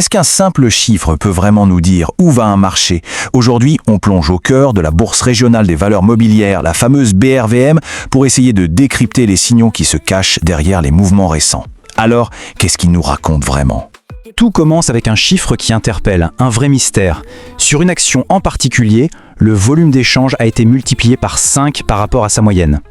Est-ce qu'un simple chiffre peut vraiment nous dire où va un marché? Aujourd'hui, on plonge au cœur de la Bourse régionale des valeurs mobilières, la fameuse BRVM, pour essayer de décrypter les signaux qui se cachent derrière les mouvements récents. Alors, qu'est-ce qu'il nous raconte vraiment? Tout commence avec un chiffre qui interpelle, un vrai mystère. Sur une action en particulier, le volume d'échange a été multiplié par 5 par rapport à sa moyenne.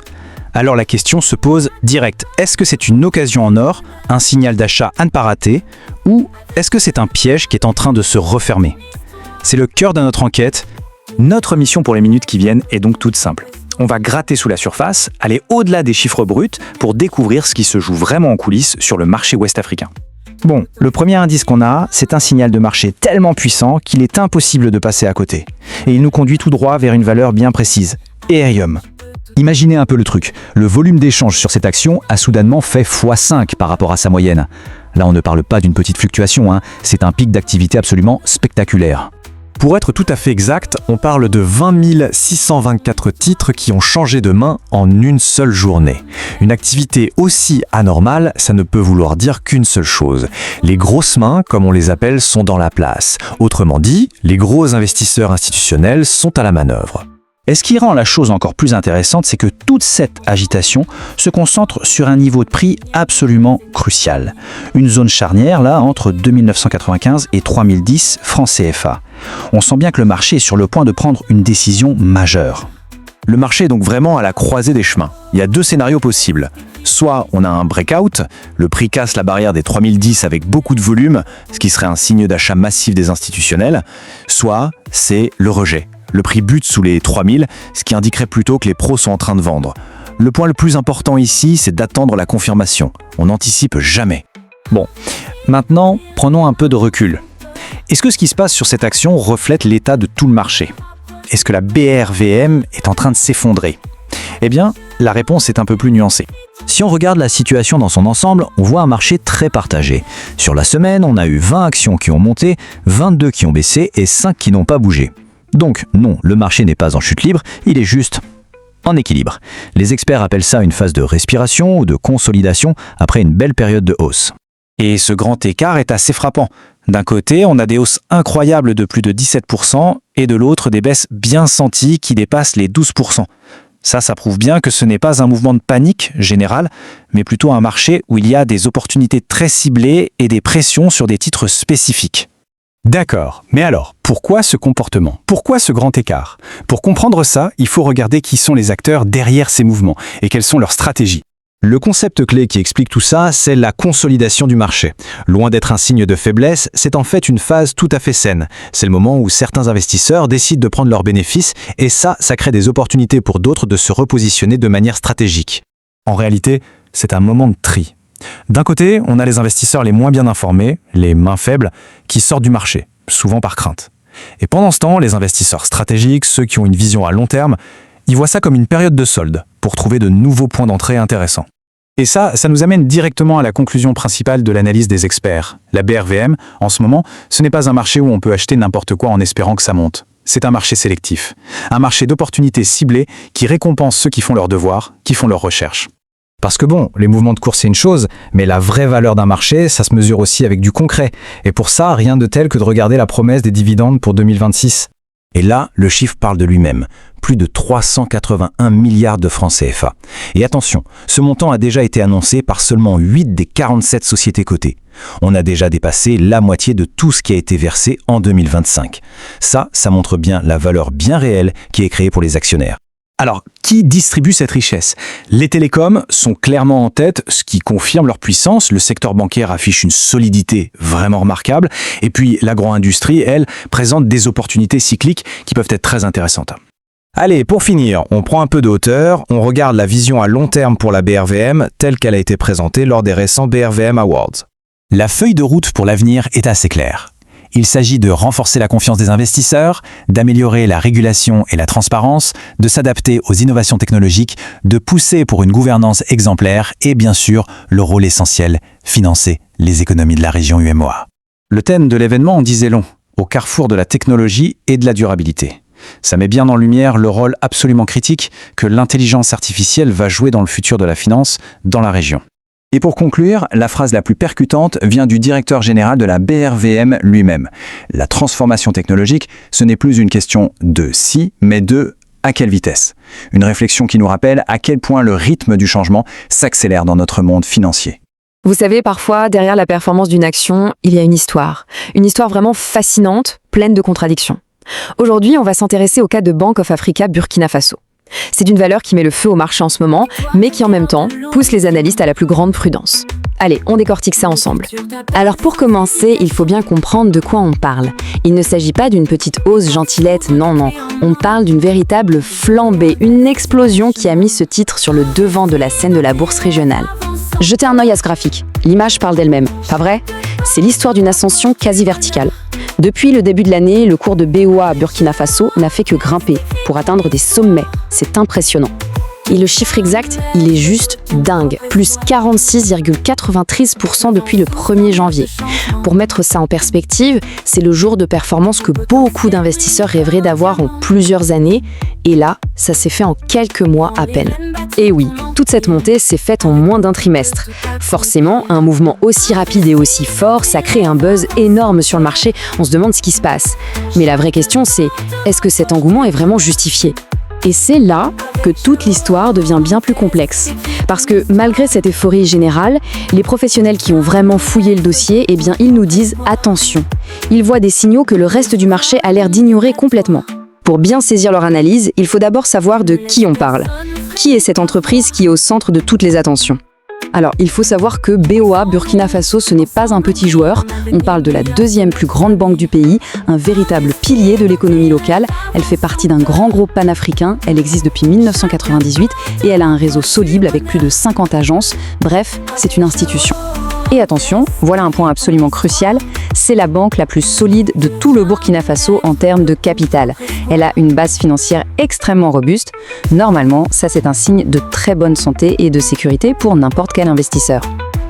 Alors la question se pose direct, est-ce que c'est une occasion en or, un signal d'achat à ne pas rater, ou est-ce que c'est un piège qui est en train de se refermer? C'est le cœur de notre enquête. Notre mission pour les minutes qui viennent est donc toute simple. On va gratter sous la surface, aller au-delà des chiffres bruts pour découvrir ce qui se joue vraiment en coulisses sur le marché ouest-africain. Bon, le premier indice qu'on a, c'est un signal de marché tellement puissant qu'il est impossible de passer à côté. Et il nous conduit tout droit vers une valeur bien précise, Ethereum. Imaginez un peu le truc, le volume d'échange sur cette action a soudainement fait x5 par rapport à sa moyenne. Là, on ne parle pas d'une petite fluctuation, c'est un pic d'activité absolument spectaculaire. Pour être tout à fait exact, on parle de 20 624 titres qui ont changé de main en une seule journée. Une activité aussi anormale, ça ne peut vouloir dire qu'une seule chose. Les grosses mains, comme on les appelle, sont dans la place. Autrement dit, les gros investisseurs institutionnels sont à la manœuvre. Et ce qui rend la chose encore plus intéressante, c'est que toute cette agitation se concentre sur un niveau de prix absolument crucial. Une zone charnière, là, entre 2995 et 3010 francs CFA. On sent bien que le marché est sur le point de prendre une décision majeure. Le marché est donc vraiment à la croisée des chemins. Il y a deux scénarios possibles. Soit on a un breakout, le prix casse la barrière des 3010 avec beaucoup de volume, ce qui serait un signe d'achat massif des institutionnels. Soit c'est le rejet. Le prix bute sous les 3000, ce qui indiquerait plutôt que les pros sont en train de vendre. Le point le plus important ici, c'est d'attendre la confirmation. On n'anticipe jamais. Bon, maintenant, prenons un peu de recul. Est-ce que ce qui se passe sur cette action reflète l'état de tout le marché? Est-ce que la BRVM est en train de s'effondrer? Eh bien, la réponse est un peu plus nuancée. Si on regarde la situation dans son ensemble, on voit un marché très partagé. Sur la semaine, on a eu 20 actions qui ont monté, 22 qui ont baissé et 5 qui n'ont pas bougé. Donc non, le marché n'est pas en chute libre, il est juste en équilibre. Les experts appellent ça une phase de respiration ou de consolidation après une belle période de hausse. Et ce grand écart est assez frappant. D'un côté, on a des hausses incroyables de plus de 17% et de l'autre des baisses bien senties qui dépassent les 12%. Ça prouve bien que ce n'est pas un mouvement de panique général, mais plutôt un marché où il y a des opportunités très ciblées et des pressions sur des titres spécifiques. D'accord, mais alors, pourquoi ce comportement? Pourquoi ce grand écart? Pour comprendre ça, il faut regarder qui sont les acteurs derrière ces mouvements et quelles sont leurs stratégies. Le concept clé qui explique tout ça, c'est la consolidation du marché. Loin d'être un signe de faiblesse, c'est en fait une phase tout à fait saine. C'est le moment où certains investisseurs décident de prendre leurs bénéfices et ça crée des opportunités pour d'autres de se repositionner de manière stratégique. En réalité, c'est un moment de tri. D'un côté, on a les investisseurs les moins bien informés, les mains faibles, qui sortent du marché, souvent par crainte. Et pendant ce temps, les investisseurs stratégiques, ceux qui ont une vision à long terme, ils voient ça comme une période de solde pour trouver de nouveaux points d'entrée intéressants. Et ça nous amène directement à la conclusion principale de l'analyse des experts. La BRVM, en ce moment, ce n'est pas un marché où on peut acheter n'importe quoi en espérant que ça monte. C'est un marché sélectif. Un marché d'opportunités ciblées qui récompense ceux qui font leur devoir, qui font leurs recherches. Parce que bon, les mouvements de cours c'est une chose, mais la vraie valeur d'un marché, ça se mesure aussi avec du concret. Et pour ça, rien de tel que de regarder la promesse des dividendes pour 2026. Et là, le chiffre parle de lui-même. Plus de 381 milliards de francs CFA. Et attention, ce montant a déjà été annoncé par seulement 8 des 47 sociétés cotées. On a déjà dépassé la moitié de tout ce qui a été versé en 2025. Ça montre bien la valeur bien réelle qui est créée pour les actionnaires. Alors, qui distribue cette richesse? Les télécoms sont clairement en tête, ce qui confirme leur puissance. Le secteur bancaire affiche une solidité vraiment remarquable. Et puis, l'agro-industrie, elle, présente des opportunités cycliques qui peuvent être très intéressantes. Allez, pour finir, on prend un peu de hauteur, on regarde la vision à long terme pour la BRVM telle qu'elle a été présentée lors des récents BRVM Awards. La feuille de route pour l'avenir est assez claire. Il s'agit de renforcer la confiance des investisseurs, d'améliorer la régulation et la transparence, de s'adapter aux innovations technologiques, de pousser pour une gouvernance exemplaire et bien sûr, le rôle essentiel, financer les économies de la région UMOA. Le thème de l'événement en disait long, au carrefour de la technologie et de la durabilité. Ça met bien en lumière le rôle absolument critique que l'intelligence artificielle va jouer dans le futur de la finance dans la région. Et pour conclure, la phrase la plus percutante vient du directeur général de la BRVM lui-même. La transformation technologique, ce n'est plus une question de si, mais de à quelle vitesse. Une réflexion qui nous rappelle à quel point le rythme du changement s'accélère dans notre monde financier. Vous savez, parfois, derrière la performance d'une action, il y a une histoire. Une histoire vraiment fascinante, pleine de contradictions. Aujourd'hui, on va s'intéresser au cas de Bank of Africa Burkina Faso. C'est une valeur qui met le feu au marché en ce moment, mais qui en même temps pousse les analystes à la plus grande prudence. Allez, on décortique ça ensemble. Alors pour commencer, il faut bien comprendre de quoi on parle. Il ne s'agit pas d'une petite hausse gentilette, non. On parle d'une véritable flambée, une explosion qui a mis ce titre sur le devant de la scène de la bourse régionale. Jetez un œil à ce graphique. L'image parle d'elle-même, pas vrai? C'est l'histoire d'une ascension quasi verticale. Depuis le début de l'année, le cours de BOA à Burkina Faso n'a fait que grimper pour atteindre des sommets. C'est impressionnant. Et le chiffre exact, il est juste dingue. Plus 46,93% depuis le 1er janvier. Pour mettre ça en perspective, c'est le jour de performance que beaucoup d'investisseurs rêveraient d'avoir en plusieurs années. Et là, ça s'est fait en quelques mois à peine. Et oui, toute cette montée s'est faite en moins d'un trimestre. Forcément, un mouvement aussi rapide et aussi fort, ça crée un buzz énorme sur le marché. On se demande ce qui se passe. Mais la vraie question, c'est est-ce que cet engouement est vraiment justifié ? Et c'est là que toute l'histoire devient bien plus complexe. Parce que malgré cette euphorie générale, les professionnels qui ont vraiment fouillé le dossier, eh bien, ils nous disent attention. Ils voient des signaux que le reste du marché a l'air d'ignorer complètement. Pour bien saisir leur analyse, il faut d'abord savoir de qui on parle. Qui est cette entreprise qui est au centre de toutes les attentions ? Alors, il faut savoir que BOA Burkina Faso, ce n'est pas un petit joueur. On parle de la deuxième plus grande banque du pays, un véritable pilier de l'économie locale. Elle fait partie d'un grand groupe panafricain. Elle existe depuis 1998 et elle a un réseau solide avec plus de 50 agences. Bref, c'est une institution. Et attention, voilà un point absolument crucial, c'est la banque la plus solide de tout le Burkina Faso en termes de capital. Elle a une base financière extrêmement robuste. Normalement, ça c'est un signe de très bonne santé et de sécurité pour n'importe quel investisseur.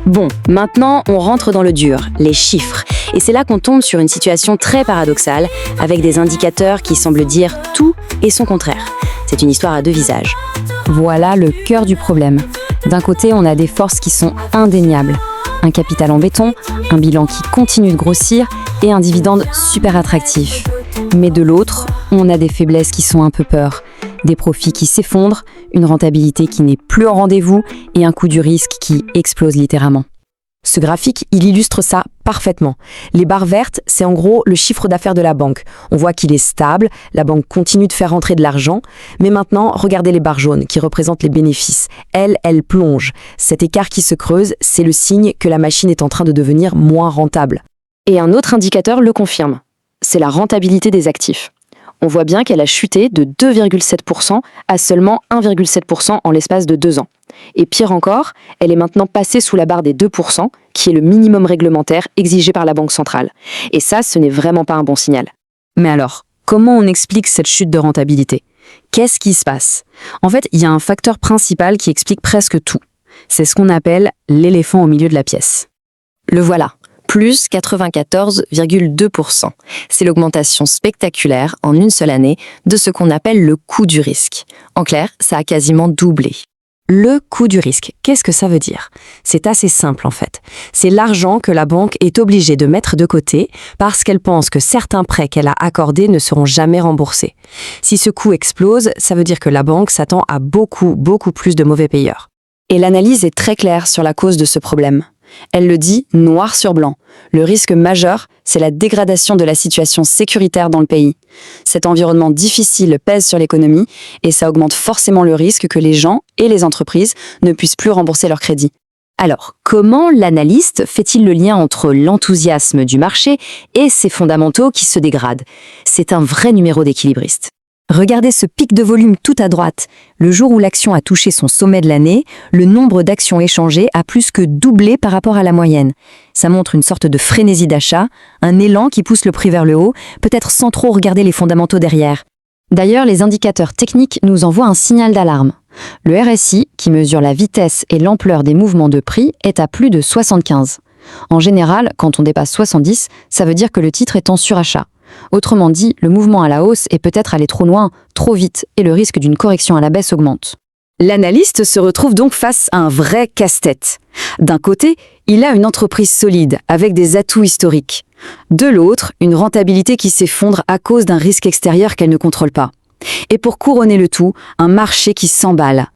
Bon, maintenant on rentre dans le dur, les chiffres. Et c'est là qu'on tombe sur une situation très paradoxale, avec des indicateurs qui semblent dire tout et son contraire. C'est une histoire à deux visages. Voilà le cœur du problème. D'un côté, on a des forces qui sont indéniables. Un capital en béton, un bilan qui continue de grossir et un dividende super attractif. Mais de l'autre, on a des faiblesses qui sont un peu peur, des profits qui s'effondrent, une rentabilité qui n'est plus au rendez-vous et un coût du risque qui explose littéralement. Ce graphique, il illustre ça parfaitement. Les barres vertes, c'est en gros le chiffre d'affaires de la banque. On voit qu'il est stable, la banque continue de faire rentrer de l'argent, mais maintenant, regardez les barres jaunes qui représentent les bénéfices. Elles plongent. Cet écart qui se creuse, c'est le signe que la machine est en train de devenir moins rentable. Et un autre indicateur le confirme. C'est la rentabilité des actifs. On voit bien qu'elle a chuté de 2,7% à seulement 1,7% en l'espace de 2 ans. Et pire encore, elle est maintenant passée sous la barre des 2%, qui est le minimum réglementaire exigé par la Banque centrale. Et ça, ce n'est vraiment pas un bon signal. Mais alors, comment on explique cette chute de rentabilité ? Qu'est-ce qui se passe ? En fait, il y a un facteur principal qui explique presque tout. C'est ce qu'on appelle l'éléphant au milieu de la pièce. Le voilà. Plus 94,2%. C'est l'augmentation spectaculaire en une seule année de ce qu'on appelle le coût du risque. En clair, ça a quasiment doublé. Le coût du risque, qu'est-ce que ça veut dire ? C'est assez simple en fait. C'est l'argent que la banque est obligée de mettre de côté parce qu'elle pense que certains prêts qu'elle a accordés ne seront jamais remboursés. Si ce coût explose, ça veut dire que la banque s'attend à beaucoup plus de mauvais payeurs. Et l'analyse est très claire sur la cause de ce problème. Elle le dit noir sur blanc. Le risque majeur, c'est la dégradation de la situation sécuritaire dans le pays. Cet environnement difficile pèse sur l'économie et ça augmente forcément le risque que les gens et les entreprises ne puissent plus rembourser leurs crédits. Alors, comment l'analyste fait-il le lien entre l'enthousiasme du marché et ses fondamentaux qui se dégradent ? C'est un vrai numéro d'équilibriste. Regardez ce pic de volume tout à droite. Le jour où l'action a touché son sommet de l'année, le nombre d'actions échangées a plus que doublé par rapport à la moyenne. Ça montre une sorte de frénésie d'achat, un élan qui pousse le prix vers le haut, peut-être sans trop regarder les fondamentaux derrière. D'ailleurs, les indicateurs techniques nous envoient un signal d'alarme. Le RSI, qui mesure la vitesse et l'ampleur des mouvements de prix, est à plus de 75. En général, quand on dépasse 70, ça veut dire que le titre est en surachat. Autrement dit, le mouvement à la hausse est peut-être allé trop loin, trop vite, et le risque d'une correction à la baisse augmente. L'analyste se retrouve donc face à un vrai casse-tête. D'un côté, il a une entreprise solide, avec des atouts historiques. De l'autre, une rentabilité qui s'effondre à cause d'un risque extérieur qu'elle ne contrôle pas. Et pour couronner le tout, un marché qui s'emballe.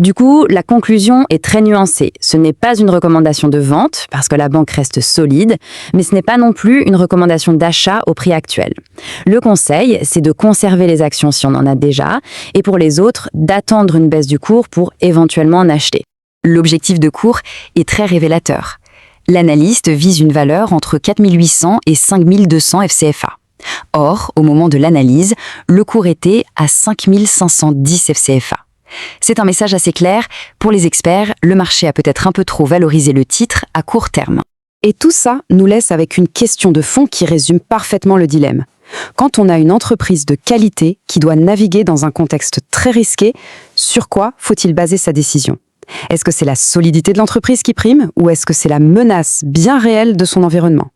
Du coup, la conclusion est très nuancée. Ce n'est pas une recommandation de vente, parce que la banque reste solide, mais ce n'est pas non plus une recommandation d'achat au prix actuel. Le conseil, c'est de conserver les actions si on en a déjà, et pour les autres, d'attendre une baisse du cours pour éventuellement en acheter. L'objectif de cours est très révélateur. L'analyste vise une valeur entre 4800 et 5200 FCFA. Or, au moment de l'analyse, le cours était à 5510 FCFA. C'est un message assez clair. Pour les experts, le marché a peut-être un peu trop valorisé le titre à court terme. Et tout ça nous laisse avec une question de fond qui résume parfaitement le dilemme. Quand on a une entreprise de qualité qui doit naviguer dans un contexte très risqué, sur quoi faut-il baser sa décision ? Est-ce que c'est la solidité de l'entreprise qui prime ou est-ce que c'est la menace bien réelle de son environnement ?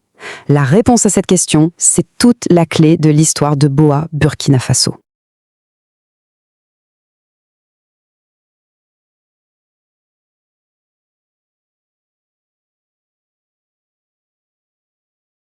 La réponse à cette question, c'est toute la clé de l'histoire de BOA Burkina Faso.